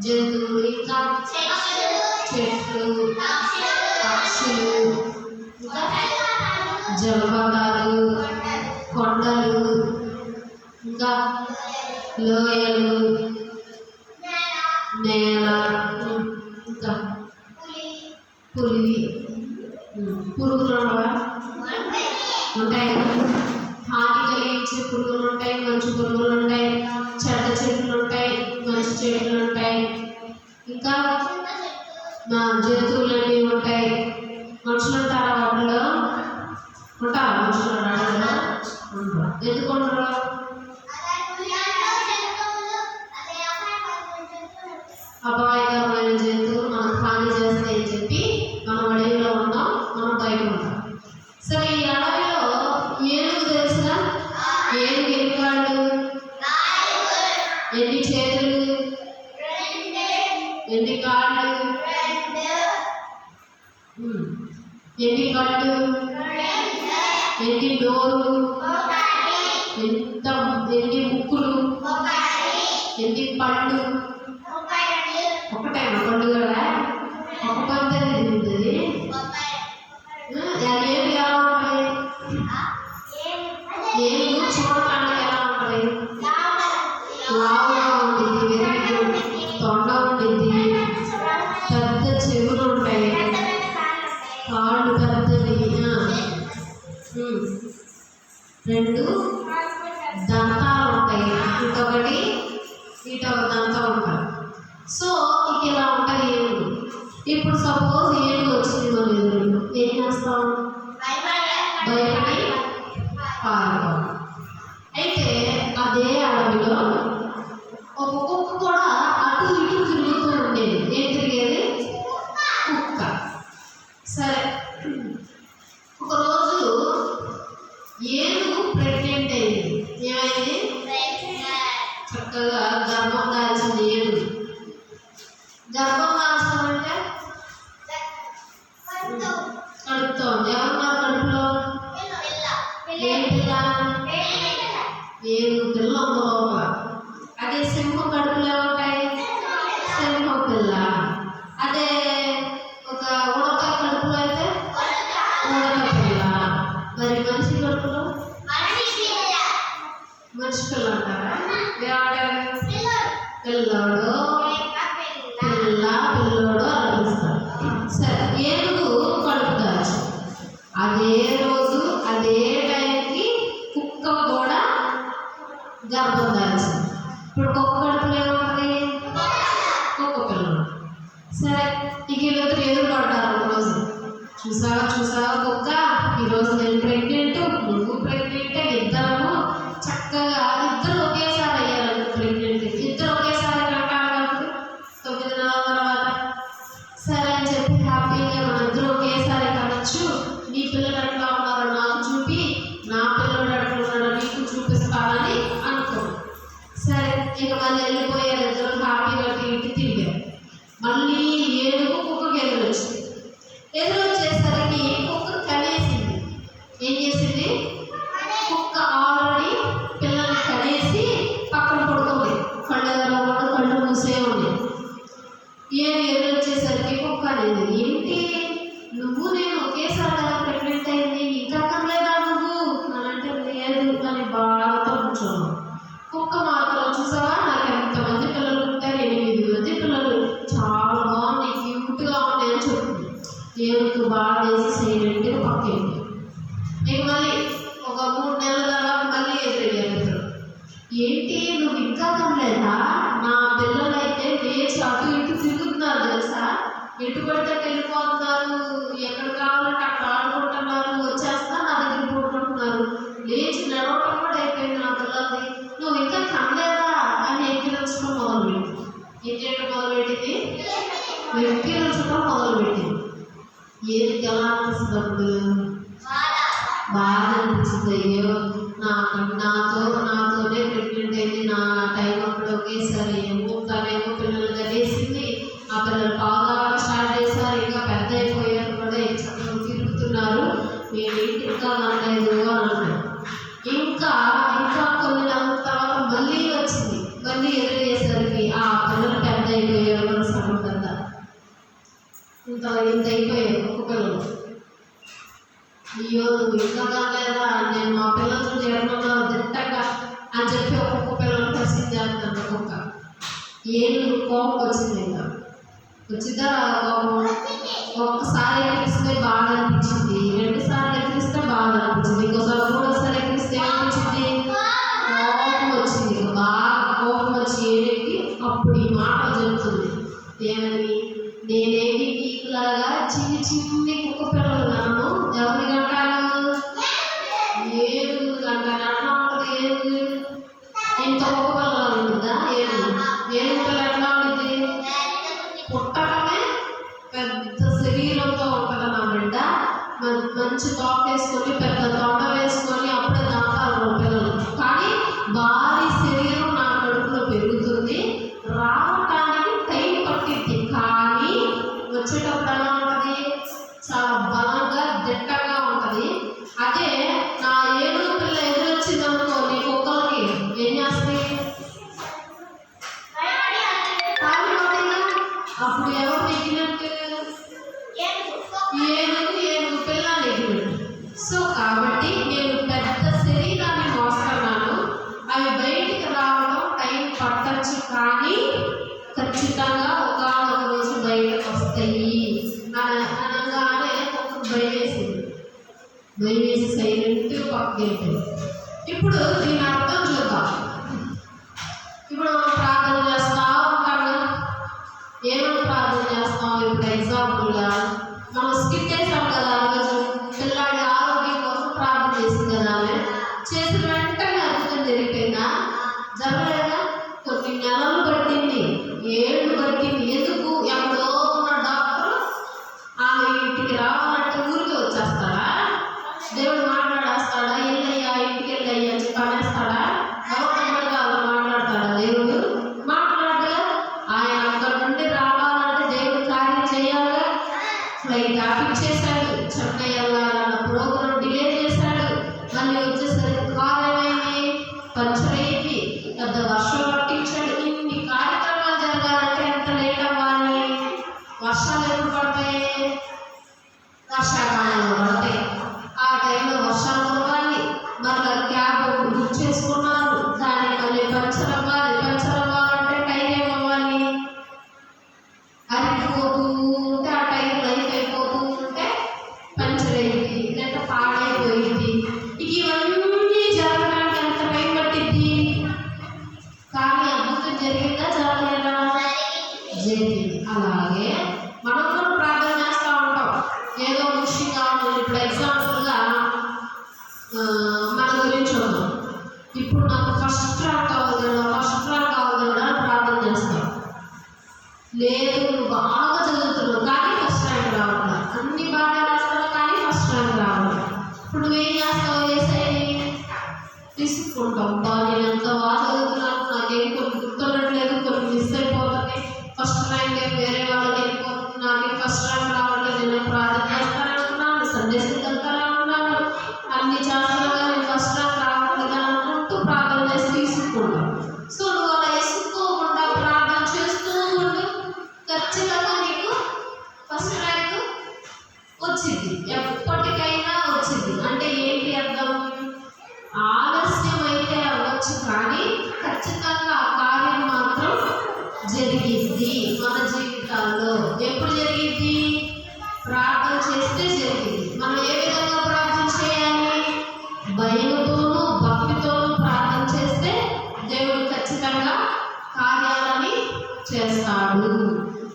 జంతువులు, ఇంకా చెట్లు, పక్షులు, ఇంకా జలపాతాలు, కొండలు, ఇంకా లోయలు, నేల, ఇంకా పులి, పురుగులు ఉంటాయి. హాని కలిగించే పురుగులు ఉంటాయి, మంచి పురుగులు ఉంటాయి, చెడ్డ చెట్లు ఉంటాయి, మంచి చెట్లు ఉంటాయి, ఇంకా జంతువులన్నీ ఉంటాయి. మనుషులు ఉంటారా వాటిలో? ఉంటారా మనుషులు? ఉంటారా? ఎందుకు ఉంటారు? అపాయకరమైన జంతువులు మనకు హాని చేస్తాయని చెప్పి మనం అడవిలో ఉంటాం, మనం బయట ఉంటాం. సరే, ఈ అడవిలో ఏనుగు తెలుసుగా? ఏనుగు ఎన్ని కాళ్ళు, ఎన్ని చేతులు, ఎన్ని కాళ్ళు, ఎన్ని కళ్ళు, ఎన్ని నోరు, ఎన్ని ముక్కులు, ఎన్ని పళ్ళు? ఒకటే పళ్ళు కూడా ఒక పద్ధతి తిరుగుతుంది. ఏమి ఎలా ఉంటుంది? ఏమి చూడటానికి ఎలా ఉంటుంది? లావుగా ఉంటుంది, తొండ ఉంటుంది, పెద్ద చెవులు ఉంటాయి, కాళ్ళు పెద్దవి, రెండు దంతాలు ఉంటాయి, ఇంకొకటి ఇటో దంతం ఉంటాయి. సో ఇక ఇలా ఉంటాయి ఏనుగు. ఇప్పుడు సపోజ్ ఏనుగు వచ్చింది మన ఎదురు, ఏం చేస్తాం? భయపడి పారిపోతాం. అయితే అదే అడవిలో ఒక కుక్క కూడా అటు ఇటు తిరుగుతూ ఉండేది. ఏం తిరిగేది? కుక్క. సరే, ఒకరోజు ఏనుగు ప్రెగ్నెంట్ అయింది. ఏమైంది? చక్కగా గర్భం దాల్చింది ఏనుగు. గర్భం దాల్చడం అంటే కడుపుతోంది. ఎవరున్నారు కడుపులో? ఏం పిల్ల? ఏనుగు పిల్ల ఉంది లోపల. అదే సింహం కడుపులో ఉంటాయి, సింహం పిల్ల. అదే ఒక ఉడత కడుపులో అయితే ఉడత పిల్ల. మరి మనిషి కడుపులో మనిషి పిల్ల అంటారా? పిల్లోడు, పిల్ల, పిల్లోడు అని పిలుస్తారు. సరే, ఏనుగు కడుపు దాల్చి అదే రోజు అదే టైంకి కుక్క కూడా గర్భం దాల్చింది. ఇప్పుడు కుక్క కడుపులో ఏముంటుంది? కుక్క పిల్లలు. సరే, ఇక వీళ్ళిద్దరు ఎదురు పడ్డారు ఒకరోజు. చూసావా కుక్క, ఈరోజు నేను ప్రెగ్నెంట్, నువ్వు ప్రెగ్నెంటే, ఇద్దరము చక్కగా ఇద్దరు ఒకేసారి అయ్యారు ప్రెగ్నెంట్. ఇద్దరు ఒకేసారి కంటారు 9 నెలల తర్వాత. సరే అని చెప్పి హ్యాపీగా మన ఇద్దరు ఒకేసారి కనొచ్చు, నీ పిల్లలు ఎట్లా ఉన్నారో నాకు చూపి, నా పిల్లలు ఎట్లా ఉన్నారో నీకు చూపిస్తానని అనుకో. సరే, ఇక మళ్ళీ వెళ్ళిపోయారు ఇద్దరు హ్యాపీగా ఇంటి తిరిగారు. మళ్ళీ ఏనుగు కుక్కకి ఎదురొచ్చింది. ఎదురొచ్చేసరికి కుక్క కనేసింది. ఏం చేసింది? కుక్క ఆల్రెడీ పిల్లల్ని కనేసి పక్కన పడుతుంది. కళ్ళు మూసే ఉంది. ఏనుగు ఎదురొచ్చేసరికి కుక్క అనేది, ఏంటి నువ్వు నేను ఒకేసారి కదా ప్రెగ్నెంట్ అయింది, ఇంకా కనలేదా నువ్వు అని అంటే, లేదు అని బాగా కూర్చోను. కుక్క మాత్రం చూసావా, నాకు ఎంతమంది పిల్లలు ఉంటారు? 8 మంది పిల్లలు, చాలా బాగుంది, క్యూట్గా ఉన్నాయి అని చెప్తుంది. ఏనుగు బాగా వేసి సైలెంట్గా పక్కేంటి. ఇక మళ్ళీ ఒక 3 నెలల తర్వాత మళ్ళీ ఎదురయ్యారు. ఏంటి నువ్వు ఇంకా కనలేదా? నా పిల్లలైతే లేచి అటు ఇటు తిరుగుతున్నారు తెలుసా, ఎటు పడితే వెళ్ళిపోతున్నారు, ఎక్కడ కావాలంటే అక్కడ ఆడుకుంటున్నారు, వచ్చేస్తా నా దగ్గర పడుకుంటున్నారు, లేచి నడవటం కూడా అయిపోయింది నా పిల్లలది, నువ్వు ఇంకా కనలేదా అని ఎక్కిరించడం మొదలుపెట్టింది. ఏం చేయడం మొదలుపెట్టింది? ఎక్కిరించడం మొదలుపెట్టింది. ఏది ఎలా అనిపిస్తుంది? బాగా అనిపిస్తుంది. అయ్యో నాతోనే ప్రెగ్నెంట్ అయింది, నా టైం అప్పుడు ఒకేసారి తనేమో పిల్లలు కలిసింది, ఆ పిల్లలు బాగా స్టార్ట్ చేశారు, ఇంకా పెద్ద అయిపోయారు కూడా, చక్కగా తిరుగుతున్నారు, నేనేంటి ఇంకా అనలేదు అని అన్నాడు. ఇంకా కొన్ని నెలల తర్వాత మళ్ళీ వచ్చింది. మళ్ళీ ఎదురు చేసరికి ఆ పిల్లలు పెద్ద అయిపోయారు, ఏనుగు కోపం వచ్చింది. ఇంకా వచ్చిందా కోపం? ఒక్కసారి ఎక్కిరిస్తే బాగా అనిపించింది, 2 సార్లు ఎక్కిరిస్తే బాగా అనిపించింది, ఇంకోసారి 3వ సారి ఎక్కిరిస్తే ఏమనిపించింది? కోపం వచ్చింది. బాగా కోపం వచ్చి ఏడెక్కి అప్పుడు ఈ మాట చెబుతుంది. ఏమని? నేనేమి నీకులాగా చిన్ని చిన్ని కుక్క పిల్లలు నన్ను ఎవరిని అంటాను? ఏనుగు అంటాను. అట్లా ఉంటుంది ఏనుగు. ఇంత కుక్క పిల్లలు ఉంటుందా ఏనుగు? ఏనుగు పిల్ల ఎట్లా ఉంటుంది? పుట్టడమే పెద్ద శరీరంతో ఉంటుంది నా బిడ్డ. మంచి తోక వేసుకొని పెద్ద తొండ వేసుకొని అప్పుడే దాటారు పిల్లలు. కానీ భారీ శరీరం నా కడుపులో పెరుగుతుంది. రావటానికి టైం పట్టింది, కానీ వచ్చేటప్పుడు ఎలా ఉంటుంది? చాలా బలంగా దిట్టంగా ఉంటుంది. అదే నా ఏనుగు పిల్ల ఎదురొచ్చింది అనుకో, నీ కుక్కలకి ఏం చేస్తాయి? అప్పుడు ఎవరు నెగ్గినట్టు? ఏనుగు పిల్ల నెగ్గినట్టు. సో కాబట్టి నేను పెద్ద శరీరాన్ని మోస్తున్నాను. అవి బయటికి రావడం టైం పట్టచ్చు, కానీ ఖచ్చితంగా ఒకనొక రోజు బయటకు వస్తాయి అనగానే ఒక భయం వేసి సైలెంట్ పక్కకి వెళ్ళిపోయింది. ఇప్పుడు దీని అర్థం చూద్దాం. ఇప్పుడు మనం ప్రార్థన చేస్తా ఉంటాం కదా, ఏమైనా ప్రార్థన చేస్తాం. ఇప్పుడు ఎగ్జాంపుల్గా మనం స్కిట్ చేసాం కదా, రోజు పిల్లాడి ఆరోగ్యం కోసం ప్రార్థన చేసింది కదా, ఆమె చేసిన వెంటనే అద్భుతం జరిగిపోయిందా? జరగలేదా? కొన్ని నెలలు పట్టింది, ఏళ్ళు పట్టింది. ఎందుకు? ఎక్కడో ఉన్న డాక్టర్ ఆమె ఇంటికి రావాలంటే ఊరికి వచ్చేస్తాడా? దేవుడు మాట్లాడేస్తాడా? వెళ్ళయ్యా ఇంటికి వెళ్ళయ్యా అని చెప్పి అనేస్తాడా? ఎవరిగా మాట్లాడతాడా? దేవుడు మాట్లాడగా ఆయన అక్కడ నుండి రావాలంటే దేవుడు కార్యం చేయాలిగా. ఫ్లైట్ ఆపించేశాడు, చెన్నై వెళ్ళాలన్న ప్రోగ్రాం డిలే చేశాడు. మళ్ళీ వచ్చేసరికి కార్ ఏమైంది? పంచర్ అయింది, పెద్ద వర్షం పట్టించాడు. ఇన్ని కార్యక్రమాలు జరగాలంటే ఎంత లేట్ అవ్వాలి? వర్షాలు ఎప్పుడు పడతాయి? వర్షాకాలంలో పడతాయి. ఆ టైంలో వర్షాలు పడాలి. మళ్ళీ క్యాబ్ బుక్ చేసుకున్నారు, దాన్ని మళ్ళీ పంచర్ అవ్వాలి. పంచర్ అవ్వాలంటే టైర్ ఏమవ్వాలి? అరిగిపోతూ ఉంటే ఆ టైర్ లైఫ్ అయిపోతూ ఉంటే పంచర్ అయింది, లేక పాడైపోయింది. ఇవన్నీ జరగడానికి ఎంత టైం పట్టింది? కానీ అద్భుతం జరిగిందా? జరగలేదా? జరిగింది. అలాగే మనం కూడా ప్రార్థన చేస్తూ ఉంటాం. ఏదో ముఖ్యంగా ఉంటుంది. ఇప్పుడు ఎగ్జాంపుల్గా మన గురించి ఉన్నాం. ఇప్పుడు నాకు ఫస్ట్ ర్యాంక్ కావాలి అని ప్రార్థన చేస్తాం. లేదు, నువ్వు బాగా చదువుతున్నావు కానీ ఫస్ట్ ర్యాంక్ రావాలి, అన్ని బాగా రాస్తావు కానీ ఫస్ట్ ర్యాంక్ రావాలి. ఇప్పుడు నువ్వేం చేస్తావు? వేసేది తీసుకుంటాం. నేను ఎంత బాగా చదువుతున్నాను, నాకేం కొన్ని గుర్తున్నట్లేదు, కొన్ని మిస్ అయిపోతుంది, ఫస్ట్ ర్యాంక్ వేరే వాళ్ళకి వెళ్ళిపోతుంది, నాకేం ఫస్ట్ ర్యాంక్ రావట్లేదు. నేను ప్రార్థన చేస్తానే ఉన్నాను, సండే స్కూల్కి వెళ్తానే ఉన్నాను, అన్ని చేస్తున్నా కానీ ఫస్ట్ ర్యాంక్ రావట్లేదు అని అనుకుంటూ ప్రార్థన చేసి తీసుకుంటాం. సో నువ్వు అలా వేసుకోకుండా ప్రార్థన చేస్తూ ఉండు, ఖచ్చితంగా నీకు ఫస్ట్ ర్యాంక్ వచ్చింది, ఎప్పటికైనా వచ్చింది. అంటే ఏంటి అర్థం? ఆలస్యం అయితే అవ్వచ్చు, కానీ ఖచ్చితంగా ఆ కార్యం మాత్రం జరిగింది మన జీవితాల్లో. ఎప్పుడు జరిగింది? ప్రార్థన చేస్తే జరిగింది. మనం ఏ విధంగా ప్రార్థన చేయాలి? భయంతోనూ భక్తితోనూ ప్రార్థన చేస్తే దేవుడు ఖచ్చితంగా కార్యాలని చేస్తాడు.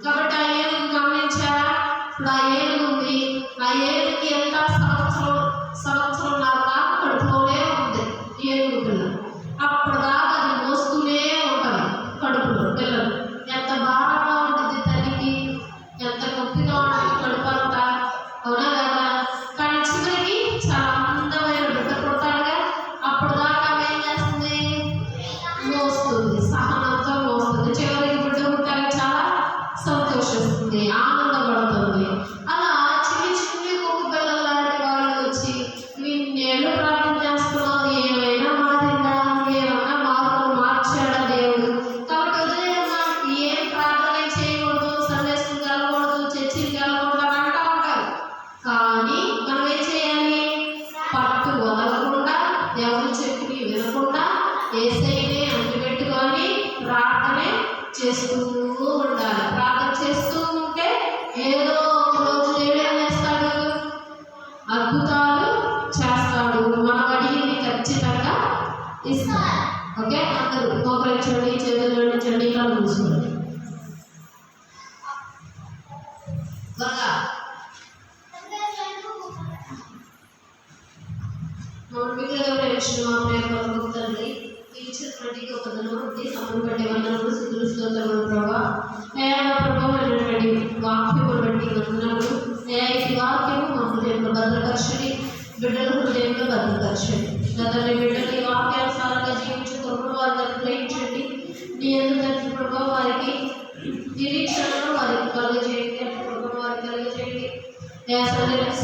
కాబట్టి ఆ ఏనుగు గమనించారా? ఇప్పుడు ఆ ఏనుగు ఉంది, ఆ ఏనుగుకి ఎంత సంవత్సరంన్నర దాకా కడుపులోనే ఉంది ఏనుగు పిల్ల. అప్పటిదాకా అది మోస్తూనే ఉంటుంది కడుపులో పిల్లలు. ఎంత భారంగా ఉంటుంది తల్లికి, ఎంత నొప్పిగా ఉంటుంది కడుపు అంతా, అవునా కదా? కానీ చివరికి చాలా అందమైన బిడ్డ పుట్టాలిగా. అప్పటిదాకా ఏం చేస్తుంది? మోస్తుంది, సహనంతో మోస్తుంది. చివరికి బిడ్డ పుట్టాలి, చాలా సంతోషిస్తుంది, ఆనందపడుతుంది. అలా చిన్ని చిన్ని కుక్క పిల్లలు లాంటి వాళ్ళు వచ్చి నిన్నేళ్ళు ప్రార్థన చేస్తున్నావు, ఏమైనా మారిందా? ఏమన్నా మార్చాడా దేవుడు? కాబట్టి ఉదయమ్మా ఏం ప్రార్థన చేయకూడదు, సండే స్కూల్కి వెళ్ళకూడదు, చర్చికి వెళ్ళకూడదు అని అంటూ ఉంటారు. కానీ మనం ఏం చేయాలి? పట్టు వదలకుండా, ఎవరు చెప్పి వినకుండా ఏసైనే అంటిపెట్టుకొని ప్రార్థనే చేస్తూ ఉండాలి. ప్రార్థన చేస్తూ ఉంటే ఏదో ఒక రోజు దేవుడు ఏం చేస్తాడు? అద్భుతాలు చేస్తాడు. మనం అడిగింది ఖచ్చితంగా ఇస్తాడు. ఓకే, అందరూ మోకరించండి, చేతులు జోడించండి, కళ్ళు మూసుకోండి. తండ్రి ఇచ్చినటువంటి గొప్పతనం సమయం బట్టి వందనములు, స్తుతులు, స్తోత్రములు ప్రభా. ప్రభావమైనటువంటి వాక్యములు బట్టి వందనములు. ఈ వాక్యము మా హృదయంలో భద్రపరచండి, బిడ్డల హృదయంలో భద్రపరచండి. తండ్రి బిడ్డలు ఈ వాక్యానుసారంగా జీవించే కృపను వారిని అనుగ్రహించండి. నీ ఎందుకంటే ప్రభావ వారికి నిరీక్షణను వారికి కలుగజేయండి, కృపను వారికి కలుగజేయండి.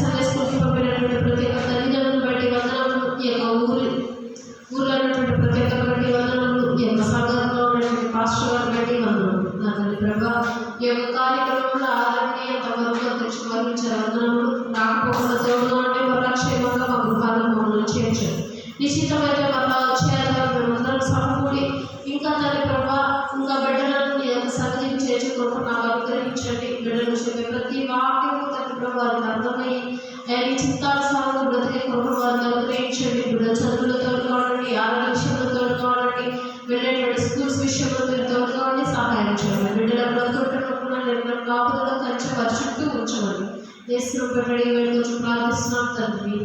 సండే స్కూల్కి పంపినటువంటి ప్రతి ఒక్క తల్లిదండ్రులను బట్టి వందనములు. ఈ యొక్క ఊళ్ళో ఉన్నటువంటి ప్రతి ఒక్కరి బట్టి వందనములు. ఈ యొక్క సంఘంలో ఉన్నటువంటి పాస్టర్ గారిని బట్టి వందనములు. నా తండ్రి ప్రభా, ఈ యొక్క కార్యక్రమంలో ఆదరణీయంత వరకు తెచ్చి వర్ణించారు వందనములు. రాకపోకుండా దేవుడు అంటే వరక్షేమంగా మా గృహాలను మమ్మల్ని చేర్చారు. నిశ్చితమైతే మళ్ళా వచ్చేయాలని మేమందరం సమకూడి ఇంకా తండ్రి ప్రభా ఇంకా బిడ్డలను నీ యొక్క సన్నిధిని చేర్చుకోవడం నాకు అనుగ్రహించండి. బిడ్డలు చెప్పే ప్రతి వాక్యము తండ్రి ప్రభు వారికి అర్థమయ్యి నీ చిత్తానుసారంగా బ్రతికే కృప వారిని అనుగ్రహించండి. బిడ్డల చదువులో తోడుకోవాలండి, ఆరోగ్య విషయంలో తోడుకోవాలండి, వెళ్ళేటువంటి స్కూల్స్ విషయంలో మీరు తోడుకోవాలని సహాయం చేయండి. బిడ్డల బ్రతుకుంటున్నప్పుడు నిర్ణయం కాపుదల కంచె వారి చుట్టూ ఉంచమని దేశం పెట్టడి కొంచెం ప్రార్థిస్తున్నాం తండ్రి.